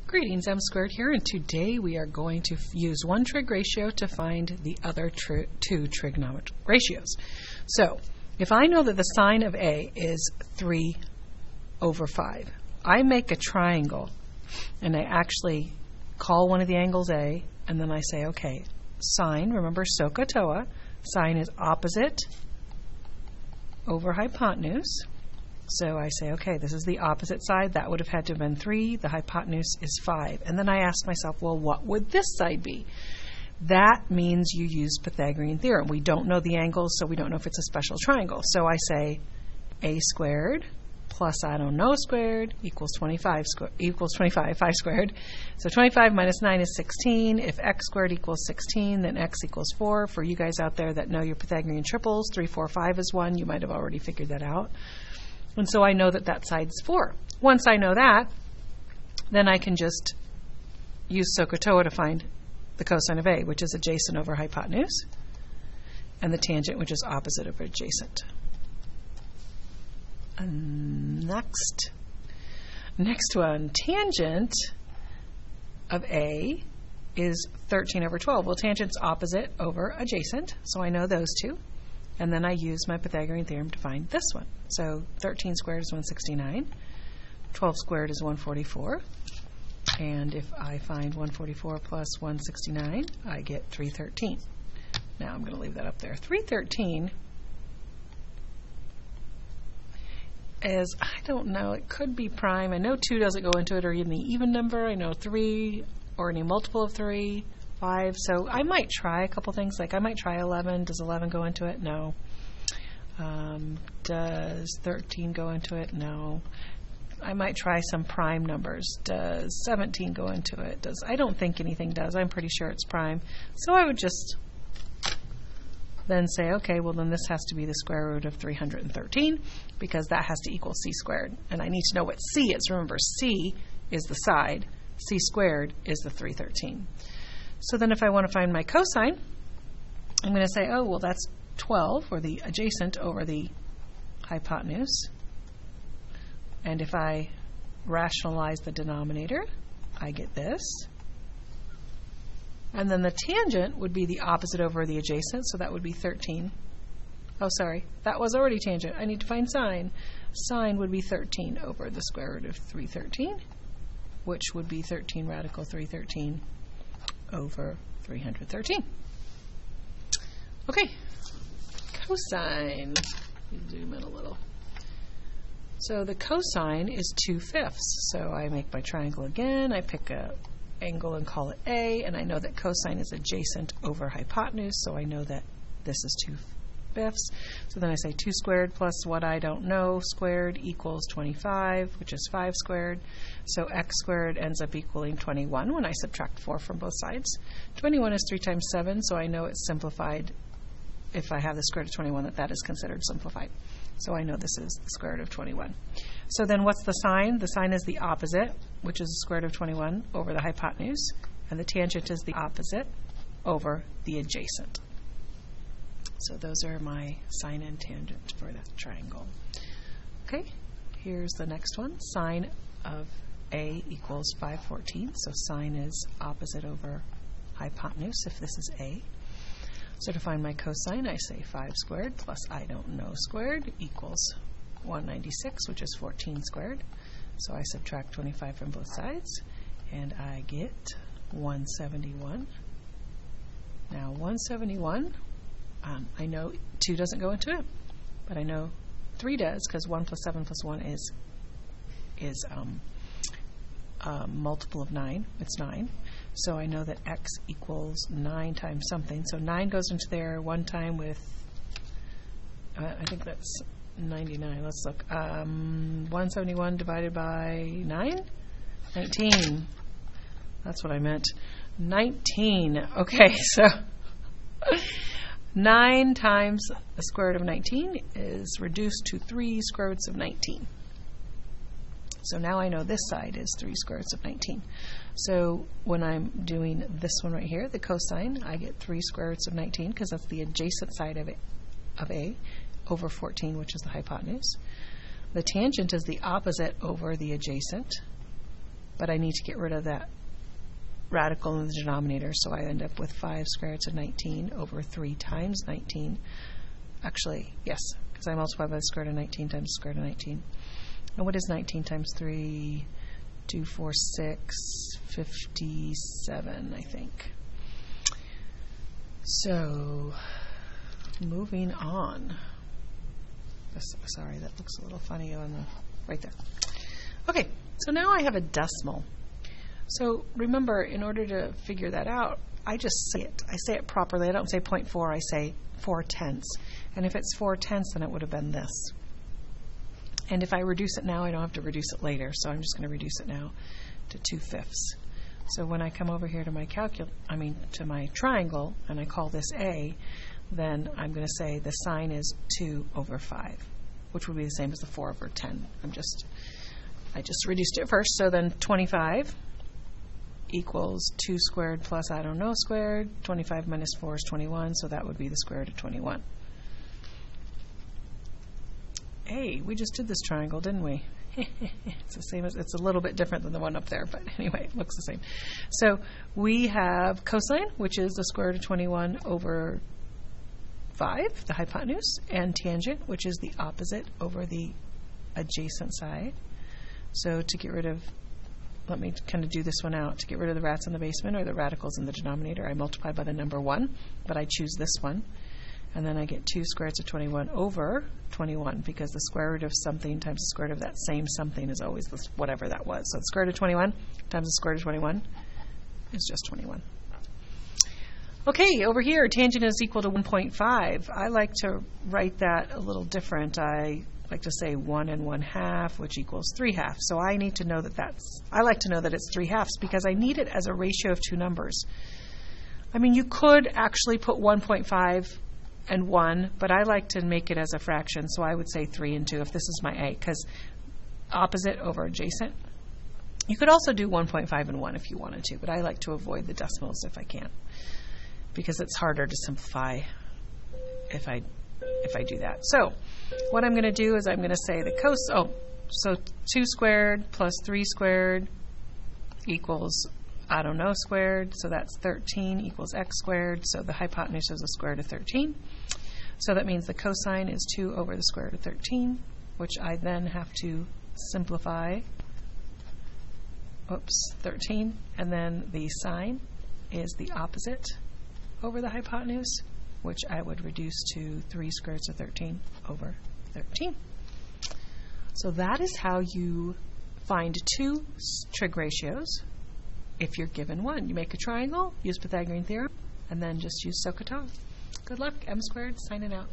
Greetings, M Squared here, and today we are going to use one trig ratio to find the other two trigonometric ratios. So, if I know that the sine of A is 3 over 5, I make a triangle, and I actually call one of the angles A, and then I say, okay, sine, remember SOHCAHTOA, sine is opposite over hypotenuse. So I say, okay, this is the opposite side. That would have had to have been 3. The hypotenuse is 5. And then I ask myself, well, what would this side be? That means you use Pythagorean theorem. We don't know the angles, so we don't know if it's a special triangle. So I say a squared plus I don't know squared equals 25 5 squared. So 25 minus 9 is 16. If x squared equals 16, then x equals 4. For you guys out there that know your Pythagorean triples, 3, 4, 5 is 1. You might have already figured that out. And so I know that that side's 4. Once I know that, then I can just use SOHCAHTOA to find the cosine of A, which is adjacent over hypotenuse, and the tangent, which is opposite over adjacent. And next one, tangent of A is 13 over 12. Well, tangent's opposite over adjacent, so I know those two. And then I use my Pythagorean theorem to find this one. So 13 squared is 169. 12 squared is 144. And if I find 144 plus 169, I get 313. Now I'm going to leave that up there. 313 is, I don't know, it could be prime. I know 2 doesn't go into it, or even the even number. I know 3 or any multiple of 3. 5, so I might try a couple things, like I might try 11. Does 11 go into it? No. Does 13 go into it? No. I might try some prime numbers. Does 17 go into it? I don't think anything does. I'm pretty sure it's prime. So I would just then say, okay, well then this has to be the square root of 313, because that has to equal c squared. And I need to know what c is. Remember, c is the side. C squared is the 313. So then if I want to find my cosine, I'm going to say, oh, well, that's 12, or the adjacent over the hypotenuse. And if I rationalize the denominator, I get this. And then the tangent would be the opposite over the adjacent, so that would be 13. Oh, sorry, that was already tangent. I need to find sine. Sine would be 13 over the square root of 313, which would be 13 radical 313. Over 313. Okay, cosine. Zoom in a little. So the cosine is 2/5. So I make my triangle again. I pick an angle and call it A, and I know that cosine is adjacent over hypotenuse, so I know that this is 2/5. So then I say 2 squared plus what I don't know squared equals 25, which is 5 squared. So x squared ends up equaling 21 when I subtract 4 from both sides. 21 is 3 times 7, so I know it's simplified. If I have the square root of 21, that is considered simplified. So I know this is the square root of 21. So then what's the sine? The sine is the opposite, which is the square root of 21 over the hypotenuse, and the tangent is the opposite over the adjacent. So those are my sine and tangent for that triangle. Okay, here's the next one. Sine of A equals 514. So sine is opposite over hypotenuse if this is A. So to find my cosine, I say 5 squared plus I don't know squared equals 196, which is 14 squared. So I subtract 25 from both sides, and I get 171. Now 171, I know 2 doesn't go into it, but I know 3 does, because 1 plus 7 plus 1 is a multiple of 9. It's 9. So I know that x equals 9 times something. So 9 goes into there one time with, I think that's 99. Let's look. 171 divided by 9? 19. That's what I meant. 19. Okay, so 9 times the square root of 19 is reduced to 3 square roots of 19. So now I know this side is 3 square roots of 19. So when I'm doing this one right here, the cosine, I get 3 square roots of 19, because that's the adjacent side of A over 14, which is the hypotenuse. The tangent is the opposite over the adjacent. but I need to get rid of that radical in the denominator, so I end up with 5 square roots of 19 over 3 times 19. Actually, yes, because I multiply by the square root of 19 times the square root of 19. And what is 19 times 3? 2, 4, 6, 57, I think. So, moving on. Sorry, that looks a little funny on the right there. Okay, so now I have a decimal. So remember, in order to figure that out, I just say it. I say it properly. I don't say 0.4, I say 4/10. And if it's 4/10, then it would have been this. And if I reduce it now, I don't have to reduce it later, so I'm just going to reduce it now to 2/5. So when I come over here to my to my triangle, and I call this A, then I'm going to say the sign is 2 over 5, which would be the same as the 4 over 10. I just reduced it first, so then 25 equals 2 squared plus I don't know squared. 25 minus 4 is 21, so that would be the square root of 21. Hey, we just did this triangle, didn't we? It's the same it's a little bit different than the one up there, but anyway, it looks the same. So we have cosine, which is the square root of 21 over 5, the hypotenuse, and tangent, which is the opposite over the adjacent side. So to get rid of, let me kind of do this one out. To get rid of the rats in the basement, or the radicals in the denominator, I multiply by the number 1, but I choose this one. And then I get 2 square roots of 21 over 21, because the square root of something times the square root of that same something is always whatever that was. So the square root of 21 times the square root of 21 is just 21. Okay, over here, tangent is equal to 1.5. I like to write that a little different. I like to say 1 1/2, which equals 3/2. So I need to know I like to know that it's 3/2 because I need it as a ratio of 2 numbers. I mean, you could actually put 1.5 and 1, but I like to make it as a fraction, so I would say 3 and 2 if this is my A, because opposite over adjacent. You could also do 1.5 and 1 if you wanted to, but I like to avoid the decimals if I can, because it's harder to simplify if I do that. So what I'm going to do is I'm going to say the so 2 squared plus 3 squared equals I don't know squared, so that's 13 equals x squared, so the hypotenuse is the square root of 13. So that means the cosine is 2 over the square root of 13, which I then have to simplify. 13, and then the sine is the opposite over the hypotenuse, which I would reduce to 3 square roots of 13 over 13. So that is how you find 2 trig ratios if you're given one. You make a triangle, use Pythagorean theorem, and then just use SOHCAHTOA. Good luck. M squared, signing out.